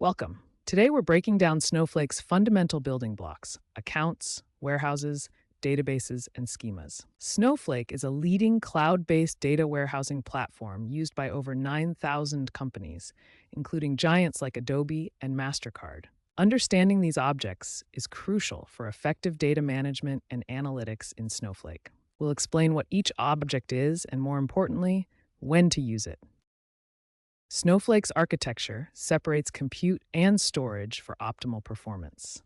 Welcome. Today we're breaking down Snowflake's fundamental building blocks: accounts, warehouses, databases, and schemas. Snowflake is a leading cloud based data warehousing platform used by over 9,000 companies, including giants like Adobe and MasterCard. Understanding these objects is crucial for effective data management and analytics in Snowflake. We'll explain what each object is and, more importantly, when to use it. Snowflake's architecture separates compute and storage for optimal performance.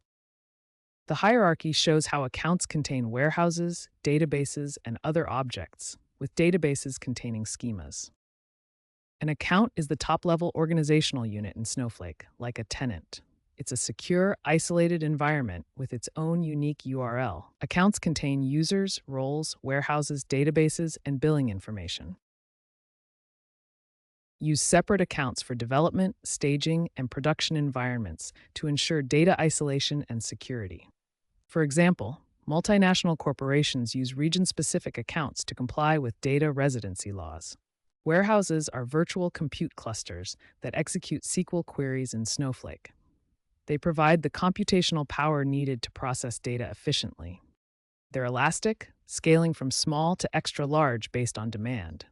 The hierarchy shows how accounts contain warehouses, databases, and other objects, with databases containing schemas. An account is the top-level organizational unit in Snowflake, like a tenant. It's a secure, isolated environment with its own unique URL. Accounts contain users, roles, warehouses, databases, and billing information. Use separate accounts for development, staging, and production environments to ensure data isolation and security. For example, multinational corporations use region-specific accounts to comply with data residency laws. Warehouses are virtual compute clusters that execute SQL queries in Snowflake. They provide the computational power needed to process data efficiently. They're elastic, scaling from small to extra large based on demand.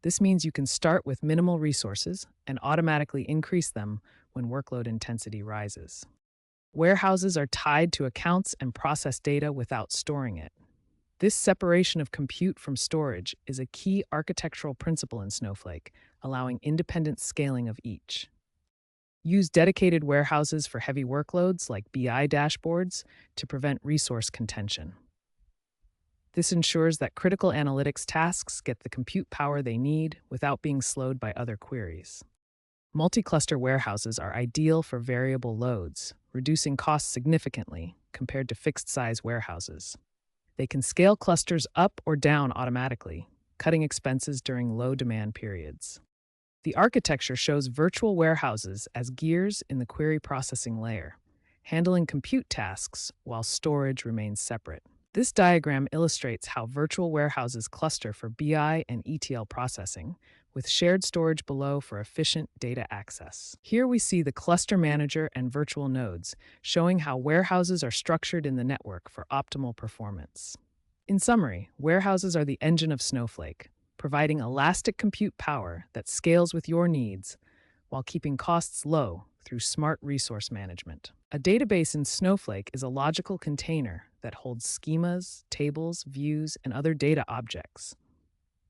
This means you can start with minimal resources and automatically increase them when workload intensity rises. Warehouses are tied to accounts and process data without storing it. This separation of compute from storage is a key architectural principle in Snowflake, allowing independent scaling of each. Use dedicated warehouses for heavy workloads like BI dashboards to prevent resource contention. This ensures that critical analytics tasks get the compute power they need without being slowed by other queries. Multi-cluster warehouses are ideal for variable loads, reducing costs significantly compared to fixed-size warehouses. They can scale clusters up or down automatically, cutting expenses during low-demand periods. The architecture shows virtual warehouses as gears in the query processing layer, handling compute tasks while storage remains separate. This diagram illustrates how virtual warehouses cluster for BI and ETL processing, with shared storage below for efficient data access. Here we see the cluster manager and virtual nodes, showing how warehouses are structured in the network for optimal performance. In summary, warehouses are the engine of Snowflake, providing elastic compute power that scales with your needs while keeping costs low through smart resource management. A database in Snowflake is a logical container that holds schemas, tables, views, and other data objects.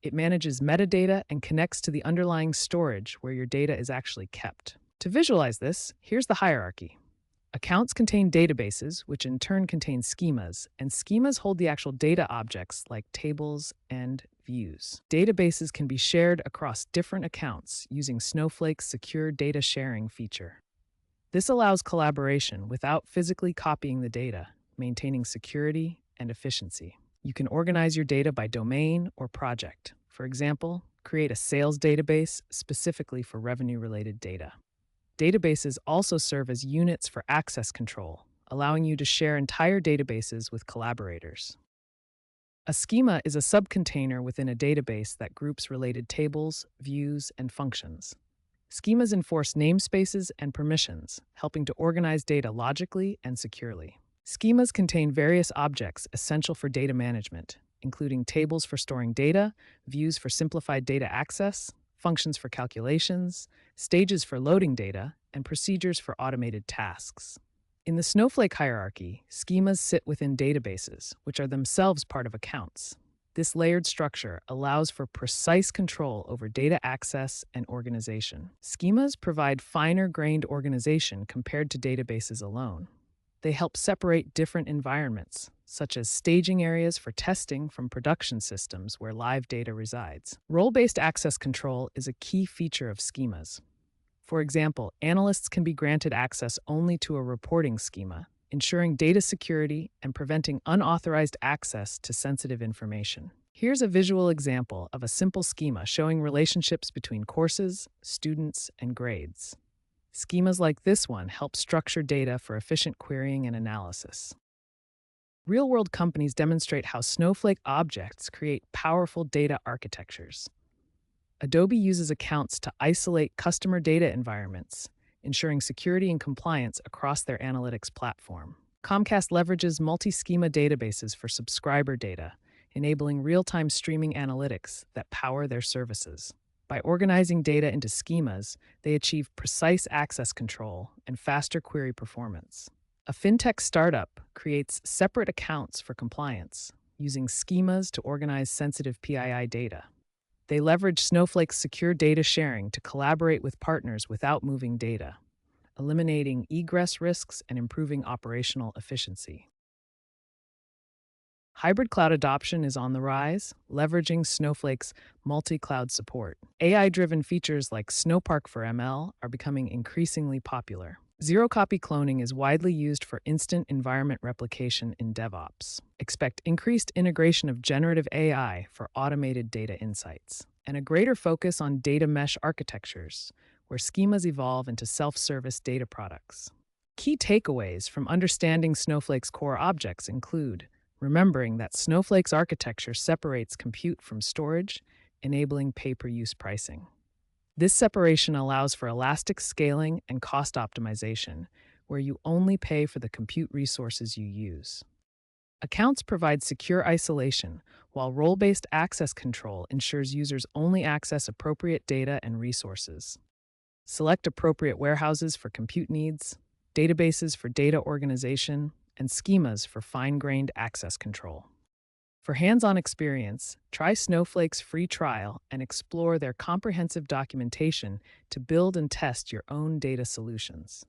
It manages metadata and connects to the underlying storage where your data is actually kept. To visualize this, here's the hierarchy. Accounts contain databases, which in turn contain schemas, and schemas hold the actual data objects like tables and views. Databases can be shared across different accounts using Snowflake's secure data sharing feature. This allows collaboration without physically copying the data, maintaining security and efficiency. You can organize your data by domain or project. For example, create a sales database specifically for revenue-related data. Databases also serve as units for access control, allowing you to share entire databases with collaborators. A schema is a subcontainer within a database that groups related tables, views, and functions. Schemas enforce namespaces and permissions, helping to organize data logically and securely. Schemas contain various objects essential for data management, including tables for storing data, views for simplified data access, functions for calculations, stages for loading data, and procedures for automated tasks. In the Snowflake hierarchy, schemas sit within databases, which are themselves part of accounts. This layered structure allows for precise control over data access and organization. Schemas provide finer-grained organization compared to databases alone. They help separate different environments, such as staging areas for testing from production systems where live data resides. Role-based access control is a key feature of schemas. For example, analysts can be granted access only to a reporting schema, ensuring data security and preventing unauthorized access to sensitive information. Here's a visual example of a simple schema showing relationships between courses, students, and grades. Schemas like this one help structure data for efficient querying and analysis. Real-world companies demonstrate how Snowflake objects create powerful data architectures. Adobe uses accounts to isolate customer data environments, ensuring security and compliance across their analytics platform. Comcast leverages multi-schema databases for subscriber data, enabling real-time streaming analytics that power their services. By organizing data into schemas, they achieve precise access control and faster query performance. A fintech startup creates separate accounts for compliance, using schemas to organize sensitive PII data. They leverage Snowflake's secure data sharing to collaborate with partners without moving data, eliminating egress risks and improving operational efficiency. Hybrid cloud adoption is on the rise, leveraging Snowflake's multi-cloud support. AI-driven features like Snowpark for ML are becoming increasingly popular. Zero-copy cloning is widely used for instant environment replication in DevOps. Expect increased integration of generative AI for automated data insights, and a greater focus on data mesh architectures, where schemas evolve into self-service data products. Key takeaways from understanding Snowflake's core objects include remembering that Snowflake's architecture separates compute from storage, enabling pay-per-use pricing. This separation allows for elastic scaling and cost optimization, where you only pay for the compute resources you use. Accounts provide secure isolation, while role-based access control ensures users only access appropriate data and resources. Select appropriate warehouses for compute needs, databases for data organization, and schemas for fine-grained access control. For hands-on experience, try Snowflake's free trial and explore their comprehensive documentation to build and test your own data solutions.